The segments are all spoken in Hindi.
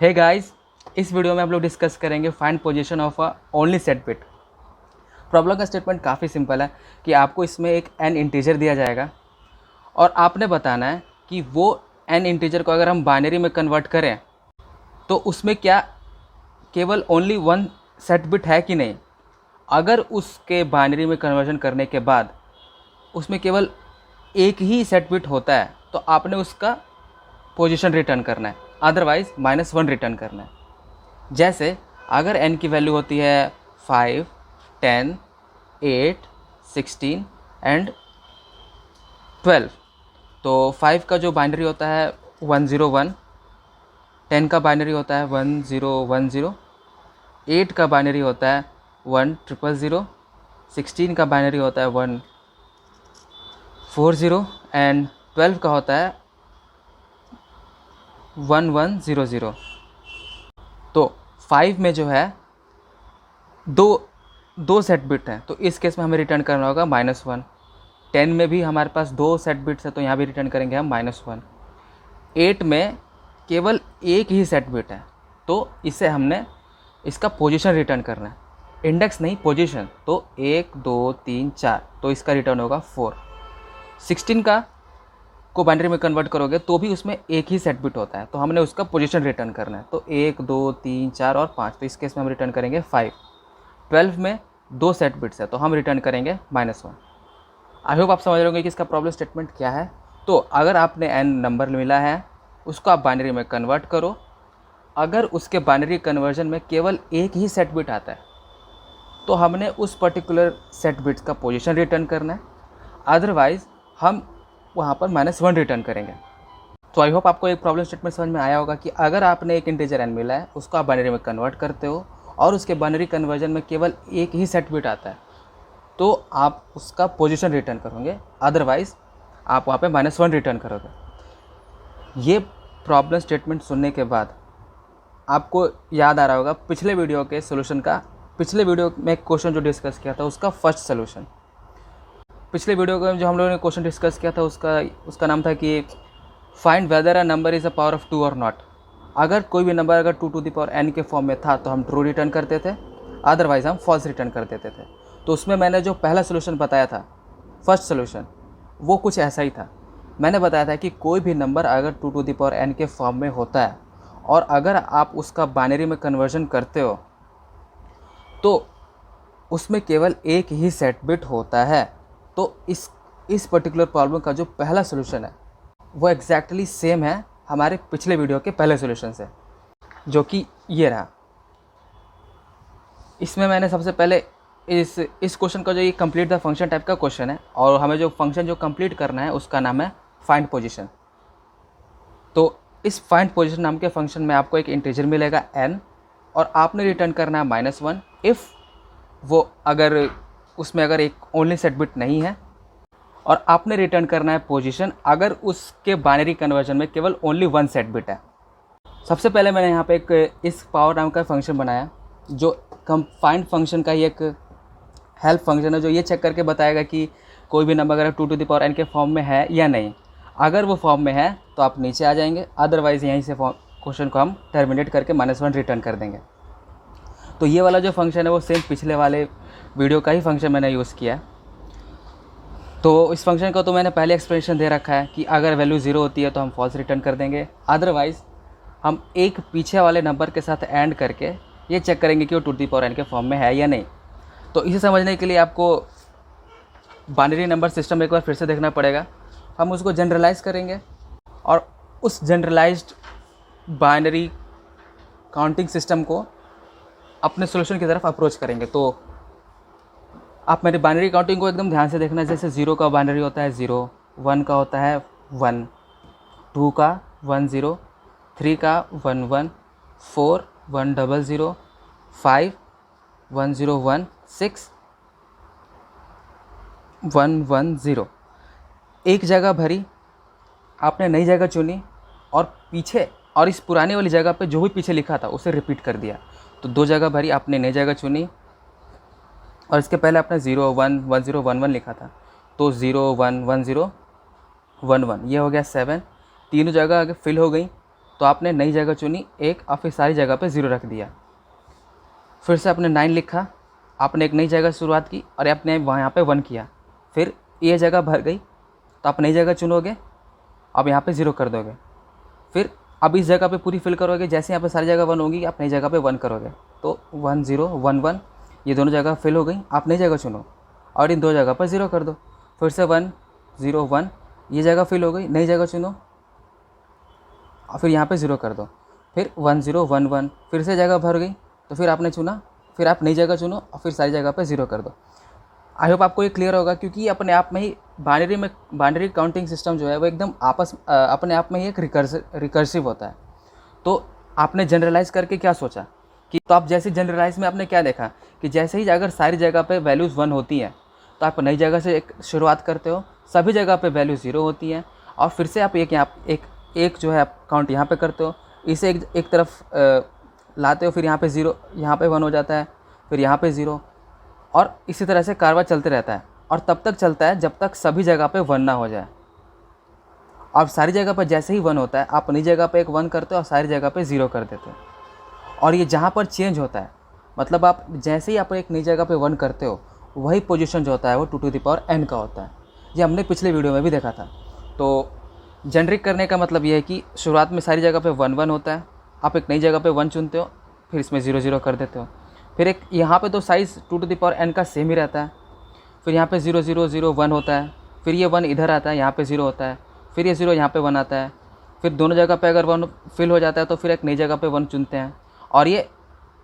हे गाइस, इस वीडियो में हम लोग डिस्कस करेंगे find position of a only set bit. Problem का स्टेटमेंट काफ़ी सिंपल है कि आपको इसमें एक n इंटीजर दिया जाएगा और आपने बताना है कि वो n इंटीजर को अगर हम बाइनरी में कन्वर्ट करें तो उसमें क्या केवल ओनली वन सेट बिट है कि नहीं। अगर उसके बाइनरी में कन्वर्जन करने के बाद उसमें केवल एक ही सेट बिट होता है तो आपने उसका पोजीशन रिटर्न करना है, अदरवाइज़ -1 रिटर्न करना है। जैसे अगर n की वैल्यू होती है 5, 10, 8, 16 एंड 12, तो 5 का जो बाइनरी होता है 101, 10 का बाइनरी होता है 1010, 8 का बाइनरी होता है 1000, 16 का बाइनरी होता है 140 एंड 12 का होता है 1100। तो 5 में जो है दो सेट बिट हैं, तो इस केस में हमें रिटर्न करना होगा -1। 10 में भी हमारे पास 2 सेट बिट्स है तो यहाँ भी रिटर्न करेंगे हम -1। 8 में केवल एक ही सेट बिट है तो इसे हमने इसका पोजीशन रिटर्न करना है, इंडेक्स नहीं पोजीशन। तो 1 2 3 4, तो इसका रिटर्न होगा 4। 16 का को बाइनरी में कन्वर्ट करोगे तो भी उसमें एक ही सेट बिट होता है तो हमने उसका पोजीशन रिटर्न करना है, तो 1 2 3 4 और 5, तो इस केस में हम रिटर्न करेंगे 5। 12 में 2 सेट बिट्स है तो हम रिटर्न करेंगे -1। आई होप आप समझ रहे होंगे कि इसका प्रॉब्लम स्टेटमेंट क्या है। तो अगर आपने n नंबर मिला है उसको आप बाइनरी में कन्वर्ट करो। अगर उसके बाइनरी कन्वर्जन में केवल एक ही सेट बिट आता है तो हमने उस पर्टिकुलर सेट बिट्स का पोजीशन रिटर्न करना है, अदरवाइज़ हम वहाँ पर -1 रिटर्न करेंगे। तो आई होप आपको एक प्रॉब्लम स्टेटमेंट समझ में आया होगा कि अगर आपने एक इंटीजर n मिला है उसको आप बाइनरी में कन्वर्ट करते हो और उसके बाइनरी कन्वर्जन में केवल एक ही सेट बिट आता है तो आप उसका पोजीशन रिटर्न करोगे, अदरवाइज़ आप वहाँ पे -1 रिटर्न करोगे। ये प्रॉब्लम स्टेटमेंट सुनने के बाद आपको याद आ रहा होगा पिछले वीडियो के सोल्यूशन का। पिछले वीडियो में क्वेश्चन जो डिस्कस किया था उसका फर्स्ट सोल्यूशन, पिछले वीडियो में जो हम लोगों ने क्वेश्चन डिस्कस किया था उसका नाम था कि find weather a number is a power of 2 और नॉट। अगर कोई भी नंबर अगर 2 टू द पावर n के फॉर्म में था तो हम ट्रू रिटर्न करते थे, अदरवाइज़ हम फॉल्स रिटर्न कर देते थे। तो उसमें मैंने जो पहला सोल्यूशन बताया था, फर्स्ट सोल्यूशन, वो कुछ ऐसा ही था। मैंने बताया था कि कोई भी नंबर अगर 2 टू द पावर n के फॉर्म में होता है और अगर आप उसका बाइनरी में कन्वर्जन करते हो तो उसमें केवल एक ही सेट बिट होता है। तो इस पर्टिकुलर प्रॉब्लम का जो पहला सोल्यूशन है वो एग्जैक्टली सेम है हमारे पिछले वीडियो के पहले सोल्यूशन से, जो कि ये रहा। इसमें मैंने सबसे पहले इस क्वेश्चन का जो ये कंप्लीट द फंक्शन टाइप का क्वेश्चन है और हमें जो फंक्शन जो कंप्लीट करना है उसका नाम है फाइंड पोजीशन। तो इस फाइंड पोजीशन नाम के फंक्शन में आपको एक इंटीजर मिलेगा n और आपने रिटर्न करना है -1 इफ़ वो अगर उसमें अगर एक ओनली सेट बिट नहीं है, और आपने रिटर्न करना है पोजीशन अगर उसके बाइनरी कन्वर्जन में केवल ओनली वन सेट बिट है। सबसे पहले मैंने यहाँ पे एक इस पावर नाम का फंक्शन बनाया जो फाइंड फंक्शन का ही एक हेल्प फंक्शन है, जो ये चेक करके बताएगा कि कोई भी नंबर अगर 2 टू द पावर n के फॉर्म में है या नहीं। अगर वो फॉर्म में है तो आप नीचे आ जाएंगे, अदरवाइज़ यहीं से क्वेश्चन को हम टर्मिनेट करके -1 रिटर्न कर देंगे। तो ये वाला जो फंक्शन है वो सेम पिछले वाले वीडियो का ही फंक्शन मैंने यूज़ किया है। तो इस फंक्शन को तो मैंने पहले एक्सप्लेनेशन दे रखा है कि अगर वैल्यू 0 होती है तो हम फॉल्स रिटर्न कर देंगे, अदरवाइज़ हम एक पीछे वाले नंबर के साथ ऐड करके ये चेक करेंगे कि वो 2 टू द पावर n के फॉर्म में है या नहीं। तो इसे समझने के लिए आपको बाइनरी नंबर सिस्टम एक बार फिर से देखना पड़ेगा। हम उसको जनरलाइज़ करेंगे और उस जनरलाइज्ड बाइनरी काउंटिंग सिस्टम को अपने सोल्यूशन की तरफ अप्रोच करेंगे। तो आप मेरी बाइनरी काउंटिंग को एकदम ध्यान से देखना। जैसे 0 का बाइनरी होता है 0, 1 का होता है 1, 2 का 10, 3 का 11, 4 100, 5 101, 6 110। एक जगह भरी, आपने नई जगह चुनी और पीछे और इस पुरानी वाली जगह पे जो भी पीछे लिखा था उसे रिपीट कर दिया। तो 2 जगह भरी, आपने नई जगह चुनी और इसके पहले आपने 0 1 10 11 लिखा था, तो 0 1 10 11, ये हो गया 7। तीनों जगह आगे फिल हो गई तो आपने नई जगह चुनी एक और फिर सारी जगह पे 0 रख दिया। फिर से आपने 9 लिखा, आपने एक नई जगह शुरुआत की और आपने वहाँ यहाँ पे 1 किया। फिर ये जगह भर गई तो आप नई जगह चुनोगे, अब यहाँ पे 0 कर दोगे। फिर अब इस जगह पे पूरी फिल करोगे, जैसे यहाँ पे सारी जगह 1 होगी आप नई जगह पे 1 करोगे तो 1 0 1 1, ये दोनों जगह फिल हो गई। आप नई जगह चुनो और इन दो जगह पर 0 कर दो। फिर से 1 0 1, ये जगह फिल हो गई, नई जगह चुनो और फिर यहाँ पे 0 कर दो। फिर 1 0 1 1, फिर से जगह भर गई तो फिर आपने चुना, फिर आप नई जगह चुनो और फिर सारी जगह पे 0 कर दो। आई होप आपको ये क्लियर होगा, क्योंकि अपने आप में ही बाइनरी काउंटिंग सिस्टम जो है वो एकदम अपने आप में ही एक रिकर्सिव होता है। तो आपने जनरलाइज़ करके क्या सोचा कि, तो आप जैसे जनरलाइज में आपने क्या देखा कि जैसे ही अगर सारी जगह पे वैल्यूज़ 1 होती हैं तो आप नई जगह से एक शुरुआत करते हो, सभी जगह पे वैल्यू 0 होती हैं और फिर से आप एक जो है आप काउंट यहाँ पे करते हो, इसे एक तरफ लाते हो, फिर यहाँ पे 0, यहाँ पे 1 हो जाता है, फिर यहाँ पे 0 और इसी तरह से कारवां चलते रहता है। और तब तक चलता है जब तक सभी जगह पे 1 ना हो जाए। और सारी जगह पर जैसे ही 1 होता है आप नई जगह पे एक 1 करते हो और सारी जगह पे 0 कर देते हो। और ये जहाँ पर चेंज होता है, मतलब आप जैसे ही आप एक नई जगह पे 1 करते हो, वही पोजीशन जो होता है वो 2 टू द पावर n का होता है। ये हमने पिछले वीडियो में भी देखा था। तो जनरिक करने का मतलब ये है कि शुरुआत में सारी जगह पे 1 1 होता है, आप एक नई जगह पे 1 चुनते हो, फिर इसमें 0 0 कर देते हो। फिर एक यहाँ पे तो size 2 to the power n का सेम ही रहता है। फिर यहाँ पे 0 0 0 1 होता है, फिर ये 1 इधर आता है, यहाँ पे 0 होता है, फिर ये 0 यहाँ पे 1 आता है। फिर दोनों जगह पे अगर 1 फिल हो जाता है तो फिर एक नई जगह पे 1 चुनते हैं। और ये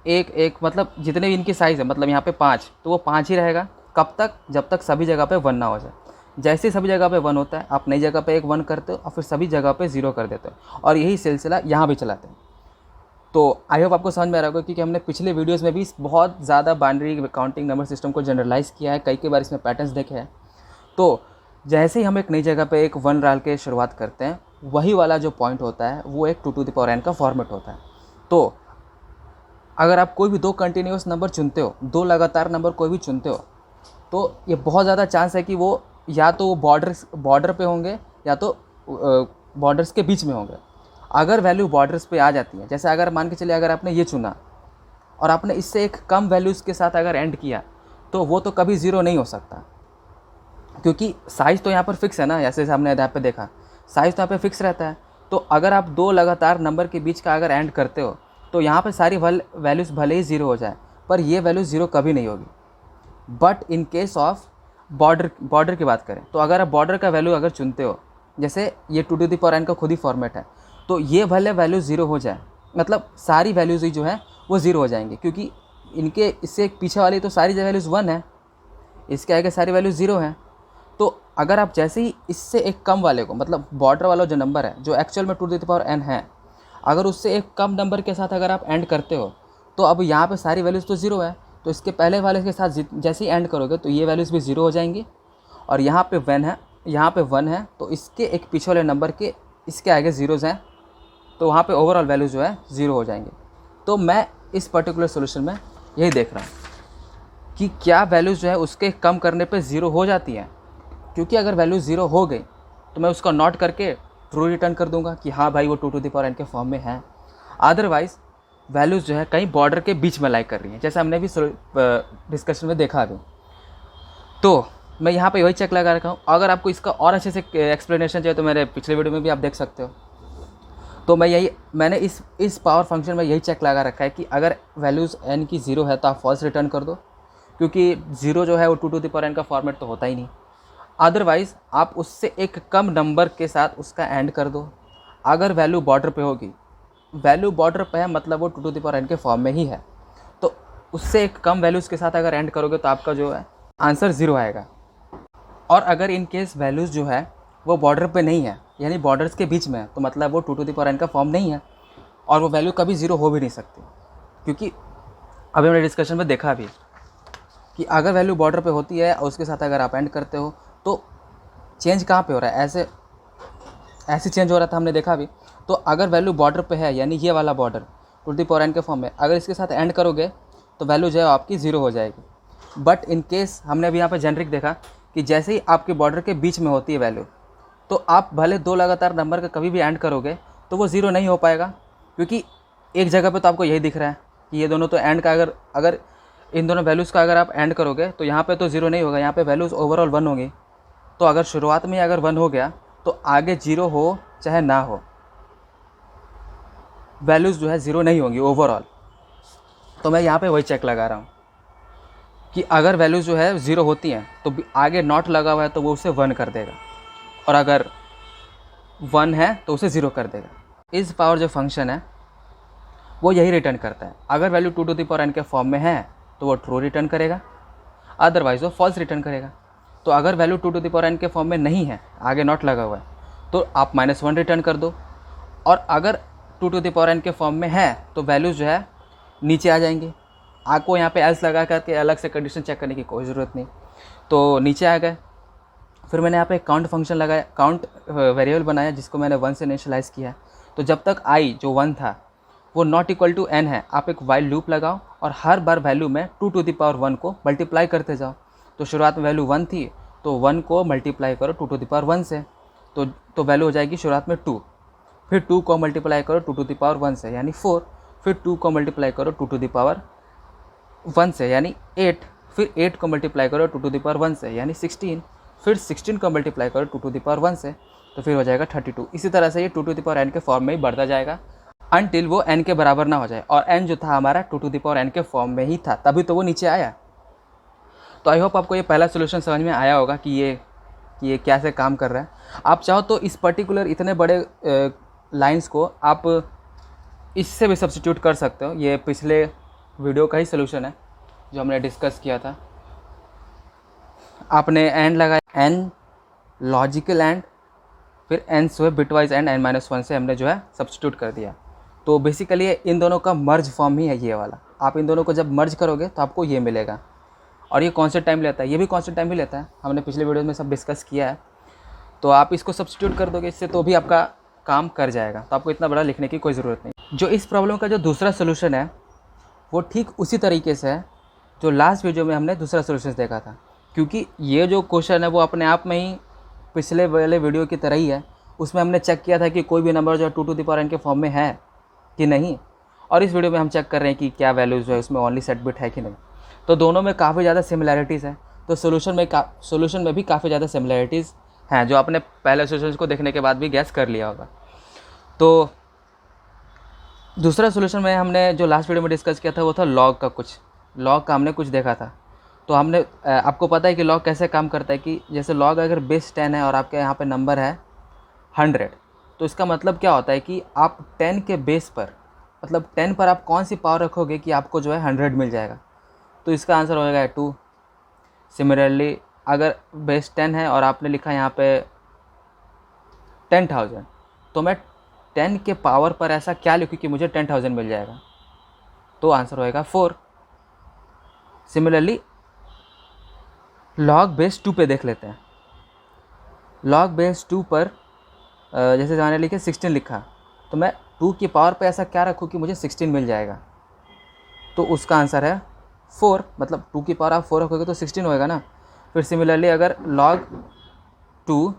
एक मतलब जितने भी इनकी साइज़ है, मतलब यहाँ पे 5, तो वो 5 ही रहेगा। कब तक? जब तक सभी जगह पे 1 ना हो जाए। जैसे ही सभी जगह पे 1 होता है आप नई जगह पे एक 1 करते हो और फिर सभी जगह पे 0 कर देते हो, और यही सिलसिला यहाँ भी चलाते हैं। तो आई होप आपको समझ में आ रहा होगा, क्योंकि हमने पिछले वीडियोस में भी बहुत ज़्यादा बाइनरी काउंटिंग नंबर सिस्टम को जनरलाइज़ किया है, कई बार इसमें पैटर्न्स देखे हैं। तो जैसे ही हम एक नई जगह पे एक 1 डाल के शुरुआत करते हैं, वही वाला जो पॉइंट होता है वो एक 2 टू द पावर n का फॉर्मेट होता है। तो अगर आप कोई भी 2 कंटिन्यूस नंबर चुनते हो, 2 लगातार नंबर कोई भी चुनते हो, तो ये बहुत ज़्यादा चांस है कि वो या तो बॉर्डर पे होंगे या तो बॉर्डर्स के बीच में होंगे। अगर वैल्यू बॉर्डर्स पे आ जाती है, जैसे अगर मान के चलिए अगर आपने ये चुना और आपने इससे एक कम वैल्यूज़ के साथ अगर एंड किया, तो वो तो कभी 0 नहीं हो सकता, क्योंकि साइज़ तो यहाँ पर फिक्स है ना। जैसे हमने यहाँ पे देखा, साइज़ तो यहाँ पे फिक्स रहता है। तो अगर आप 2 लगातार नंबर के बीच का अगर एंड करते हो, तो यहाँ पर सारी वैल्यूज़ भले ही 0 हो जाए, पर ये वैल्यू 0 कभी नहीं होगी। But in case of border की बात करें, तो अगर आप बॉर्डर का वैल्यू अगर चुनते हो, जैसे ये 2 टू द पावर n का खुद ही फॉर्मेट है, तो ये भले वैल्यू 0 हो जाए, मतलब सारी वैल्यूज़ ही जो है वो 0 हो जाएंगी, क्योंकि इनके इससे पीछे वाली तो सारी वैल्यूज़ 1 है, इसके आगे सारी वैल्यू 0 है। तो अगर आप जैसे ही इससे एक कम वाले को, मतलब बॉर्डर वाला जो नंबर है जो एक्चुअल में 2 टू द पावर n है, अगर उससे एक कम नंबर के साथ अगर आप एंड करते हो, तो अब यहाँ पे सारी वैल्यूज़ तो 0 है, तो इसके पहले वाले के साथ जैसे ही एंड करोगे तो ये वैल्यूज़ भी 0 हो जाएंगी। और यहाँ पे 1 है, यहाँ पे 1 है, तो इसके एक पीछे वाले नंबर के इसके आगे 0s हैं, तो वहाँ पे ओवरऑल वैल्यू जो है 0 हो जाएंगे। तो मैं इस पर्टिकुलर सोल्यूशन में यही देख रहा हूँ कि क्या वैल्यूज़ जो है उसके कम करने पे 0 हो जाती है, क्योंकि अगर वैल्यू 0 हो गई तो मैं उसको नोट करके ट्रू रिटर्न कर दूंगा कि हाँ भाई वो 2 टू द पावर n के फॉर्म में है। अदरवाइज़ वैल्यूज़ जो है कहीं बॉर्डर के बीच में लाई कर रही हैं, जैसे हमने भी डिस्कशन में देखा अभी। तो मैं यहाँ पे वही चेक लगा रखा हूँ। अगर आपको इसका और अच्छे से एक्सप्लेनेशन चाहिए तो मेरे पिछले वीडियो में भी आप देख सकते हो। तो मैंने इस पावर फंक्शन में यही चेक लगा रखा है कि अगर वैल्यूज़ n की 0 है तो आप फॉल्स रिटर्न कर दो, क्योंकि 0 जो है वो 2 टू द पावर n का फॉर्मेट तो होता ही नहीं। अदरवाइज़ आप उससे एक कम नंबर के साथ उसका एंड कर दो। अगर वैल्यू बॉर्डर पे होगी, वैल्यू बॉर्डर पे है मतलब वो 2 टू द पावर n के फॉर्म में ही है, तो उससे एक कम वैल्यूज़ के साथ अगर एंड करोगे तो आपका जो है आंसर 0 आएगा। और अगर इन केस वैल्यूज़ जो है वो बॉर्डर पे नहीं है, यानी बॉर्डर्स के बीच में है, तो मतलब वो 2 टू द पावर n का फॉर्म नहीं है और वो वैल्यू कभी 0 हो भी नहीं सकती, क्योंकि अभी हमने डिस्कशन में देखा भी कि अगर वैल्यू बॉर्डर पे होती है और उसके साथ अगर आप एंड करते हो तो चेंज कहाँ पे हो रहा है, ऐसे चेंज हो रहा था, हमने देखा भी। तो अगर वैल्यू बॉर्डर पे है, यानी ये वाला border 2 to the power n के फॉर्म में, अगर इसके साथ एंड करोगे तो वैल्यू जो है आपकी 0 हो जाएगी। बट इन केस हमने अभी यहाँ पे जेनरिक देखा कि जैसे ही आपके बॉर्डर के बीच में होती है वैल्यू, तो आप भले 2 लगातार नंबर का कभी भी एंड करोगे तो वो ज़ीरो नहीं हो पाएगा, क्योंकि एक जगह पे तो आपको यही दिख रहा है कि ये दोनों तो एंड का अगर इन दोनों वैल्यूज़ का अगर आप एंड करोगे तो यहाँ पे तो ज़ीरो नहीं होगा, यहाँ पे वैल्यूज़ ओवरऑल 1 होंगी। तो अगर शुरुआत में अगर 1 हो गया तो आगे 0 हो चाहे ना हो, वैल्यूज़ जो है 0 नहीं होंगी ओवरऑल। तो मैं यहाँ पे वही चेक लगा रहा हूँ कि अगर वैल्यूज़ जो है 0 होती हैं तो आगे नॉट लगा हुआ है तो वो उसे 1 कर देगा, और अगर 1 है तो उसे 0 कर देगा। इस पावर जो फंक्शन है वो यही रिटर्न करता है। अगर value 2 to the power n के फॉर्म में है तो वो ट्रू रिटर्न करेगा, अदरवाइज वो फॉल्स रिटर्न करेगा। तो अगर value 2 to the power n के फॉर्म में नहीं है, आगे नॉट लगा हुआ है, तो आप -1 रिटर्न कर दो। और अगर 2 टू द पावर n के फॉर्म में है तो वैल्यूज़ जो है नीचे आ जाएंगी। आपको यहाँ पे एल्स लगा करके अलग से कंडीशन चेक करने की कोई ज़रूरत नहीं। तो नीचे आ गए। फिर मैंने यहाँ पे काउंट फंक्शन लगाया, काउंट वेरिएबल बनाया जिसको मैंने 1 से इनिशियलाइज़ किया। तो जब तक i जो 1 था वो नॉट इक्वल टू n है, आप एक वाइल लूप लगाओ और हर बार वैल्यू में 2 टू द पावर 1 को मल्टीप्लाई करते जाओ। तो शुरुआत में वैल्यू 1 थी तो 1 को मल्टीप्लाई करो 2 टू द पावर 1 से, तो वैल्यू हो जाएगी शुरुआत में 2। फिर 2 को मल्टीप्लाई करो 2 टू द पावर 1 से यानी 4। फिर 2 को मल्टीप्लाई करो 2 टू द पावर 1 से यानी 8। फिर 8 को मल्टीप्लाई करो 2 टू द पावर 1 से यानी 16। फिर 16 को मल्टीप्लाई करो 2 टू द पावर 1 से, तो फिर हो जाएगा 32। इसी तरह से ये 2 टू द पावर n के फॉर्म में ही बढ़ता जाएगा अनटिल वो n के बराबर ना हो जाए। और n जो था हमारा 2 टू द पावर n के फॉर्म में ही था, तभी तो वो नीचे आया। तो आई होप आपको ये पहला सोल्यूशन समझ में आया होगा कि ये कैसे काम कर रहा है। आप चाहो तो इस पर्टिकुलर इतने बड़े लाइंस को आप इससे भी सब्स्टिट्यूट कर सकते हो। ये पिछले वीडियो का ही सोल्यूशन है जो हमने डिस्कस किया था। आपने एंड लगाया, एन लॉजिकल एंड, फिर एन जो है बिटवाइज एंड n-1 से हमने जो है सब्स्टिट्यूट कर दिया। तो बेसिकली इन दोनों का मर्ज फॉर्म ही है ये वाला। आप इन दोनों को जब मर्ज करोगे तो आपको ये मिलेगा, और ये कांस्टेंट टाइम लेता है, ये भी कांस्टेंट टाइम ही लेता है, हमने पिछले वीडियो में सब डिस्कस किया है। तो आप इसको सब्स्टिट्यूट कर दोगे इससे तो भी आपका काम कर जाएगा। तो आपको इतना बड़ा लिखने की कोई ज़रूरत नहीं। जो इस प्रॉब्लम का जो दूसरा सोल्यूशन है वो ठीक उसी तरीके से है जो लास्ट वीडियो में हमने दूसरा सोल्यूशन देखा था, क्योंकि ये जो क्वेश्चन है वो अपने आप में ही पिछले वाले वीडियो की तरह ही है। उसमें हमने चेक किया था कि कोई भी नंबर जो 2 टू द पावर n के फॉर्म में है कि नहीं, और इस वीडियो में हम चेक कर रहे हैं कि क्या वैल्यूज़ जो है उसमें ओनली सेट बिट है कि नहीं। तो दोनों में काफ़ी ज़्यादा सिमिलैरिटीज़ है। तो सोल्यूशन में भी काफ़ी ज़्यादा सिमिलैरिटीज़ हैं, जो आपने पहले सोल्यूशन को देखने के बाद भी गैस कर लिया होगा। तो दूसरा सोल्यूशन में हमने जो लास्ट वीडियो में डिस्कस किया था वो था लॉग का हमने कुछ देखा था। तो हमने आपको पता है कि लॉग कैसे काम करता है कि जैसे लॉग अगर बेस 10 है और आपके यहाँ पे नंबर है 100, तो इसका मतलब क्या होता है कि आप 10 के बेस पर, मतलब 10 पर आप कौन सी पावर रखोगे कि आपको जो है 100 मिल जाएगा। तो इसका आंसर हो जाएगा 2। सिमिलरली अगर बेस 10 है और आपने लिखा यहाँ पे 10,000, तो मैं 10 के पावर पर ऐसा क्या लिखूँ कि मुझे 10,000 मिल जाएगा, तो आंसर होएगा 4। सिमिलरली लॉग बेस 2 पे देख लेते हैं। लॉग बेस 2 पर जैसे मैंने लिखे 16 लिखा, तो मैं 2 की पावर पे ऐसा क्या रखूँ कि मुझे 16 मिल जाएगा, तो उसका आंसर है 4। मतलब 2 की पावर आप 4 रखोगे तो 16 होएगा ना। फिर सिमिलरली अगर log 2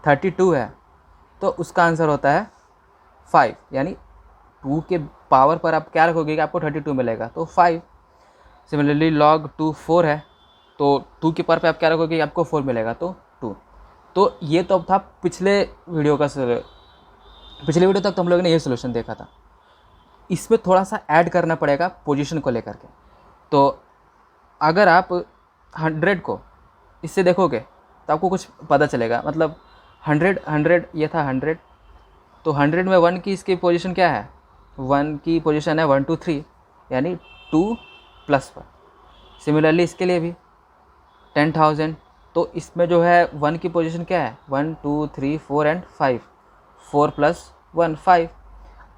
32 है तो उसका आंसर होता है 5, यानी 2 के पावर पर आप क्या रखोगे कि आपको 32 मिलेगा, तो 5। सिमिलरली log 2 4 है तो 2 के पावर पे आप क्या रखोगे कि आपको 4 मिलेगा, तो 2। तो ये तो अब था पिछले वीडियो तक तो हम लोगों ने ये सोल्यूशन देखा था। इसमें थोड़ा सा ऐड करना पड़ेगा पोजीशन को लेकर के। तो अगर आप 100 को इससे देखोगे तो आपको कुछ पता चलेगा। मतलब 100 ये था 100, तो 100 में 1 की इसकी पोजीशन क्या है, 1 की पोजीशन है 1 2 3 यानी 2 + 1। सिमिलरली इसके लिए भी 10,000, तो इसमें जो है 1 की पोजीशन क्या है 1 2 3 4 एंड 5, 4 + 1 5।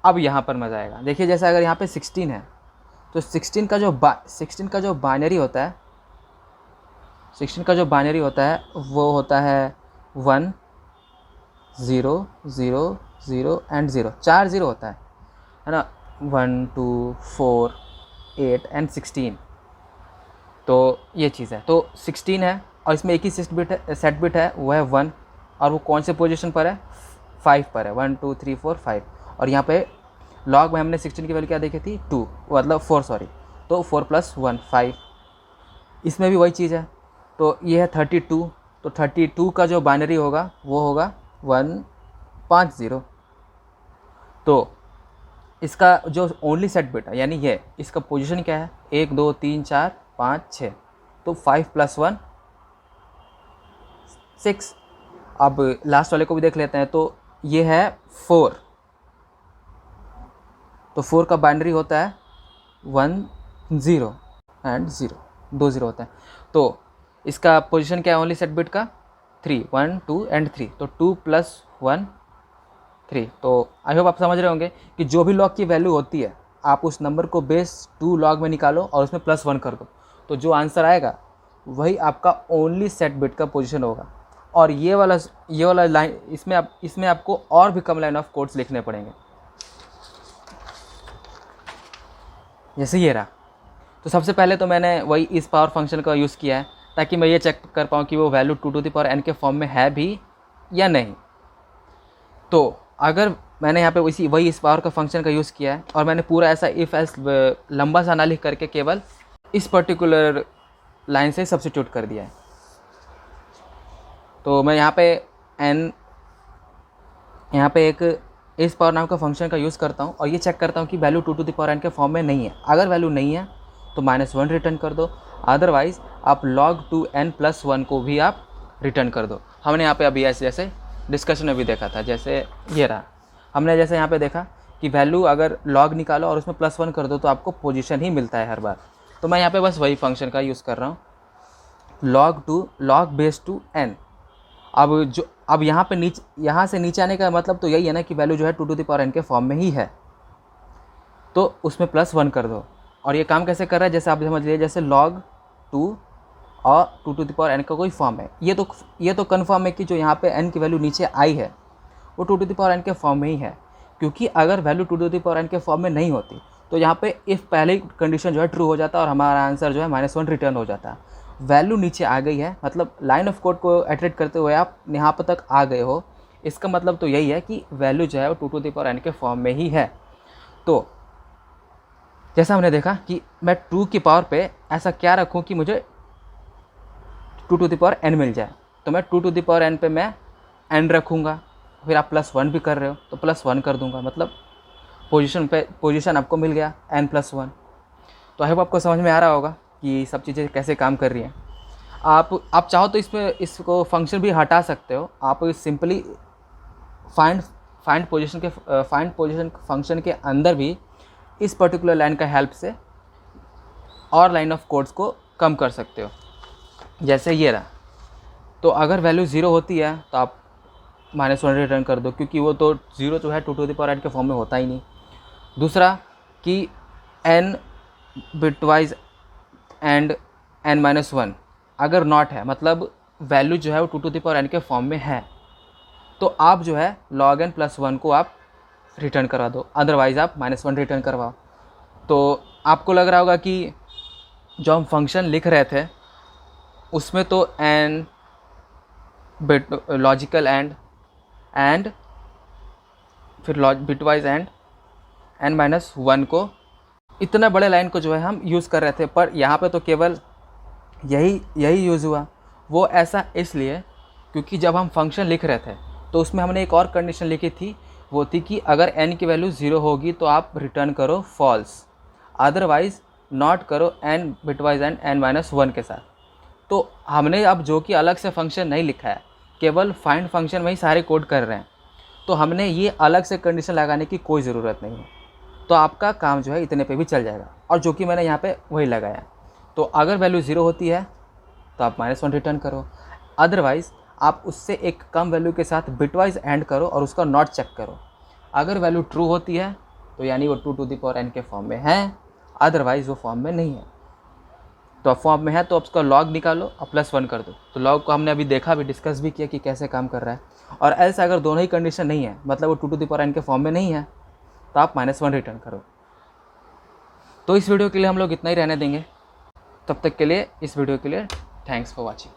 अब यहाँ पर मज़ा आएगा। देखिए जैसे अगर यहाँ पे 16 है तो 16 का जो बाइनरी होता है, 16 का जो बाइनरी होता है वो होता है 1 0 0 0 एंड 0, 4 0 होता है ना। 1 2 4 8 एंड 16, तो ये चीज़ है। तो 16 है और इसमें एक ही सेट बिट है वो है 1, और वो कौन से पोजीशन पर है 5 पर है, 1 2 3 4 5। और यहाँ पे लॉग में हमने 16 की वैल्यू क्या देखी थी 2, मतलब 4 सॉरी, तो 4 + 1 5। इसमें भी वही चीज़ है, तो ये है 32, तो 32 का जो बाइनरी होगा वो होगा 150। तो इसका जो ओनली सेट बिट है यानी ये, इसका पोजीशन क्या है 1 2 3 4 5 6, तो 5 + 1 6। अब लास्ट वाले को भी देख लेते हैं, तो ये है 4, तो 4 का बाइनरी होता है 1 0 एंड 0, 2 0 होता है। तो इसका पोजीशन क्या है ओनली सेट बिट का 3, 1 2 एंड 3, तो 2 + 1 3। तो आई होप आप समझ रहे होंगे कि जो भी लॉग की वैल्यू होती है आप उस नंबर को बेस 2 लॉग में निकालो और उसमें +1 कर दो, तो जो आंसर आएगा वही आपका ओनली सेट बिट का पोजीशन होगा। और ये वाला लाइन, इसमें आपको और भी कम लाइन ऑफ कोड्स लिखने पड़ेंगे, जैसे ये रहा। तो सबसे पहले तो मैंने वही इस पावर फंक्शन का यूज़ किया है ताकि मैं ये चेक कर पाऊँ कि वो वैल्यू 2n के फॉर्म में है भी या नहीं। तो अगर मैंने यहाँ पे वही इस पावर का फंक्शन का यूज़ किया है और मैंने पूरा ऐसा इफ़ एल्स लंबा सा ना लिख करके केवल इस पर्टिकुलर लाइन से सब्स्टिट्यूट कर दिया है, तो मैं यहाँ पे एक इस पावर नाम का फंक्शन का यूज़ करता हूँ और ये चेक करता हूँ कि वैल्यू 2n के फॉर्म में नहीं है। अगर वैल्यू नहीं है तो -1 रिटर्न कर दो, अदरवाइज़ आप log 2n + 1 को भी आप रिटर्न कर दो। हमने यहाँ पे अभी ऐसे जैसे डिस्कशन में भी देखा था, जैसे ये रहा, हमने जैसे यहाँ पे देखा कि वैल्यू अगर log निकालो और उसमें +1 कर दो तो आपको पोजीशन ही मिलता है हर बार। तो मैं यहाँ पे बस वही फंक्शन का यूज़ कर रहा हूँ, log बेस 2n। अब यहाँ से नीचे आने का मतलब तो यही है ना कि वैल्यू जो है 2n के फॉर्म में ही है, तो उसमें +1 कर दो। और ये काम कैसे कर रहा है, जैसे आप समझ लीजिए जैसे log 2 और 2n का कोई फॉर्म है, ये तो कन्फर्म है कि जो यहाँ पे n की वैल्यू नीचे आई है वो 2n के फॉर्म में ही है, क्योंकि अगर वैल्यू 2n के फॉर्म में नहीं होती तो यहाँ पे इफ़ पहले कंडीशन जो है ट्रू हो जाता और हमारा आंसर जो है -1 रिटर्न हो जाता। वैल्यू नीचे आ गई है, मतलब लाइन ऑफ कोड को एटरेट करते हुए आप यहाँ पर तक आ गए हो, इसका मतलब तो यही है कि वैल्यू जो है वो 2n के फॉर्म में ही है। तो जैसा हमने देखा कि मैं 2 की पावर पे ऐसा क्या रखूँ कि मुझे 2n मिल जाए, तो मैं 2n पे मैं n रखूँगा, फिर आप +1 भी कर रहे हो तो +1 कर दूँगा, मतलब पोजीशन आपको मिल गया n + 1। तो आई होप आपको समझ में आ रहा होगा कि सब चीज़ें कैसे काम कर रही हैं। आप चाहो तो इसको फंक्शन भी हटा सकते हो, आप सिंपली फाइंड पोजीशन फंक्शन के अंदर भी इस पर्टिकुलर लाइन का हेल्प से और लाइन ऑफ कोड्स को कम कर सकते हो, जैसे ये रहा। तो अगर वैल्यू 0 होती है तो आप -1 रिटर्न कर दो, क्योंकि वो तो 0 जो है 2n के फॉर्म में होता ही नहीं। दूसरा कि n बिटवाइज एंड n-1 अगर नॉट है, मतलब वैल्यू जो है वो 2n के फॉर्म में है, तो आप जो है log n + 1 को आप रिटर्न करवा दो, अदरवाइज़ आप -1 रिटर्न करवाओ। तो आपको लग रहा होगा कि जो हम फंक्शन लिख रहे थे उसमें तो n बिट लॉजिकल एंड फिर बिटवाइज एंड n-1 को, इतना बड़े लाइन को जो है हम यूज़ कर रहे थे, पर यहाँ पे तो केवल यही यूज़ हुआ। वो ऐसा इसलिए क्योंकि जब हम फंक्शन लिख रहे थे तो उसमें हमने एक और कंडीशन लिखी थी, वो थी कि अगर n की वैल्यू 0 होगी तो आप रिटर्न करो फॉल्स, अदरवाइज़ नॉट करो n बिटवाइज एंड n-1 के साथ। तो हमने अब जो कि अलग से फंक्शन नहीं लिखा है, केवल फाइंड फंक्शन में ही सारे कोड कर रहे हैं, तो हमने ये अलग से कंडीशन लगाने की कोई ज़रूरत नहीं है। तो आपका काम जो है इतने पे भी चल जाएगा, और जो कि मैंने यहाँ पे वही लगाया। तो अगर वैल्यू 0 होती है तो आप -1 रिटर्न करो, अदरवाइज़ आप उससे एक कम वैल्यू के साथ बिटवाइज एंड करो और उसका नॉट चेक करो। अगर वैल्यू ट्रू होती है तो यानी वो 2n के फॉर्म में है, अदरवाइज़ वो फॉर्म में नहीं है। तो अब फॉर्म में है तो उसका लॉग निकालो और +1 कर दो। तो लॉग को हमने अभी देखा भी, डिस्कस भी किया कि कैसे काम कर रहा है। और एल्स अगर दोनों ही कंडीशन नहीं है, मतलब वो 2n के फॉर्म में नहीं है, तो आप -1 रिटर्न करो। तो इस वीडियो के लिए हम लोग इतना ही रहने देंगे। तब तक के लिए इस वीडियो के लिए थैंक्स फॉर वॉचिंग।